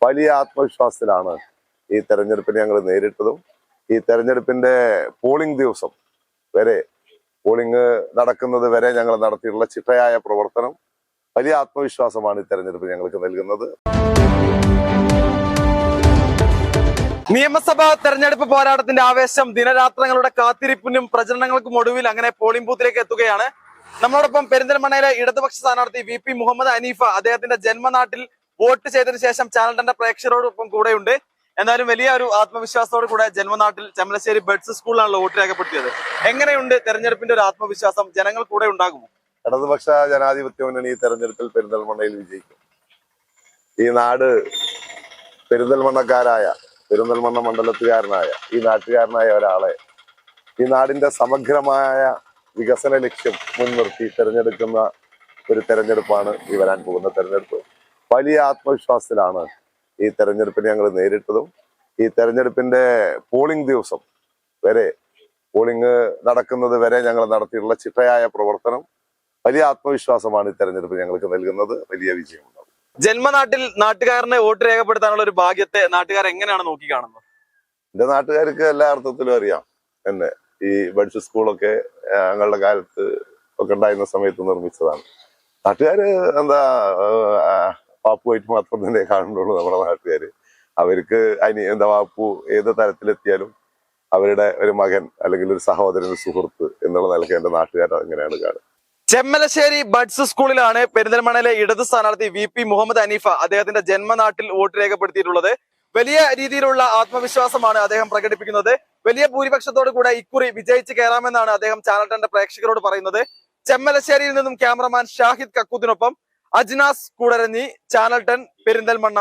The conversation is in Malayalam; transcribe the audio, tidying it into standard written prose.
വലിയ ആത്മവിശ്വാസത്തിലാണ് ഈ തെരഞ്ഞെടുപ്പിനെ ഞങ്ങൾ നേരിട്ടതും. ഈ തെരഞ്ഞെടുപ്പിന്റെ പോളിംഗ് ദിവസം വരെ, പോളിംഗ് നടക്കുന്നത് വരെ ഞങ്ങൾ നടത്തിയിട്ടുള്ള ചിട്ടയായ പ്രവർത്തനം വലിയ ആത്മവിശ്വാസമാണ് ഈ തെരഞ്ഞെടുപ്പ് ഞങ്ങൾക്ക് നൽകുന്നത്. നിയമസഭാ തെരഞ്ഞെടുപ്പ് പോരാട്ടത്തിന്റെ ആവേശം ദിനരാത്രങ്ങളുടെ കാത്തിരിപ്പിനും പ്രചരണങ്ങൾക്കും ഒടുവിൽ അങ്ങനെ പോളിംഗ് ബൂത്തിലേക്ക് എത്തുകയാണ്. നമ്മളോടൊപ്പം പെരിന്തൽമണ്ണയിലെ ഇടതുപക്ഷ സ്ഥാനാർത്ഥി VP മുഹമ്മദ് ഹനീഫ അദ്ദേഹത്തിന്റെ ജന്മനാട്ടിൽ വോട്ട് ചെയ്തതിനു ശേഷം ചാനൽ 2 പ്രേക്ഷകരോടൊപ്പം കൂടെയുണ്ട്. എന്നാലും വലിയ ഒരു ആത്മവിശ്വാസത്തോടു കൂടെ ജന്മനാട്ടിൽ ചെമ്മലശ്ശേരി ബഡ്സ് സ്കൂളിലാണല്ലോ വോട്ട് രേഖപ്പെടുത്തിയത്. എങ്ങനെയുണ്ട് തെരഞ്ഞെടുപ്പിന്റെ ഒരു ആത്മവിശ്വാസം? ജനങ്ങൾ കൂടെ ഉണ്ടാകുമോ? ഇടതുപക്ഷ ജനാധിപത്യ മുന്നണി ഈ തെരഞ്ഞെടുപ്പിൽ പെരിന്തൽമണ്ണയിൽ വിജയിക്കും. ഈ നാട് പെരിന്തൽമണ്ണ മണ്ഡലത്തുകാരനായ ഈ നാട്ടുകാരനായ ഒരാളെ ഈ നാടിന്റെ സമഗ്രമായ വികസന ലക്ഷ്യം മുൻനിർത്തി തെരഞ്ഞെടുക്കുന്ന ഒരു തെരഞ്ഞെടുപ്പാണ് ഈ വരാൻ പോകുന്ന തെരഞ്ഞെടുപ്പ്. വലിയ ആത്മവിശ്വാസത്തിലാണ് ഈ തെരഞ്ഞെടുപ്പിനെ ഞങ്ങൾ നേരിട്ടതും. ഈ തെരഞ്ഞെടുപ്പിന്റെ പോളിംഗ് ദിവസം വരെ, പോളിംഗ് നടക്കുന്നത് വരെ ഞങ്ങൾ നടത്തിയിട്ടുള്ള ചിട്ടയായ പ്രവർത്തനം വലിയ ആത്മവിശ്വാസമാണ് ഈ തെരഞ്ഞെടുപ്പ് ഞങ്ങൾക്ക് നൽകുന്നത്. വലിയ വിജയമുണ്ടാകും. ജന്മനാട്ടിൽ നാട്ടുകാരനെ വോട്ട് രേഖപ്പെടുത്താനുള്ള ഒരു ഭാഗ്യത്തെ നാട്ടുകാർ എങ്ങനെയാണ് നോക്കിക്കാണുന്നത്? എന്റെ നാട്ടുകാർക്ക് എല്ലാ അർത്ഥത്തിലും അറിയാം എന്നെ. ഈ ബഡ്സ് സ്കൂളൊക്കെ ഞങ്ങളുടെ കാലത്ത് ഒക്കെ ഉണ്ടായിരുന്ന സമയത്ത് നിർമ്മിച്ചതാണ്. നാട്ടുകാര് പാപ്പുമായിട്ട് മാത്രം തന്നെ കാണുന്നുള്ളൂ നമ്മുടെ നാട്ടുകാര്. അവർക്ക് വാപ്പു ഏത് തരത്തിലെത്തിയാലും അവരുടെ ഒരു മകൻ അല്ലെങ്കിൽ ഒരു സഹോദരൻ, സുഹൃത്ത് എന്നുള്ള നിലയ്ക്ക് എന്റെ നാട്ടുകാർ അങ്ങനെയാണ് കാണുന്നത്. ചെമ്മലശ്ശേരി ബഡ്സ് സ്കൂളിലാണ് പെരിന്തൽമണ്ണയിലെ ഇടത് സ്ഥാനാർത്ഥി VP മുഹമ്മദ് ഹനീഫ അദ്ദേഹത്തിന്റെ ജന്മനാട്ടിൽ വോട്ട് രേഖപ്പെടുത്തിയിട്ടുള്ളത്. വലിയ രീതിയിലുള്ള ആത്മവിശ്വാസമാണ് അദ്ദേഹം പ്രകടിപ്പിക്കുന്നത്. വലിയ ഭൂരിപക്ഷത്തോടു കൂടെ ഇക്കുറി വിജയിച്ച് കയറാമെന്നാണ് അദ്ദേഹം ചാനൽ 2 പ്രേക്ഷകരോട് പറയുന്നത്. ചെമ്മലശ്ശേരിയിൽ നിന്നും ക്യാമറമാൻ ഷാഹിദ് കക്കൂത്തിനൊപ്പം അജ്നാസ് കൂടരഞ്ഞി, ചാനൽ 10 പെരിന്തൽമണ്ണ.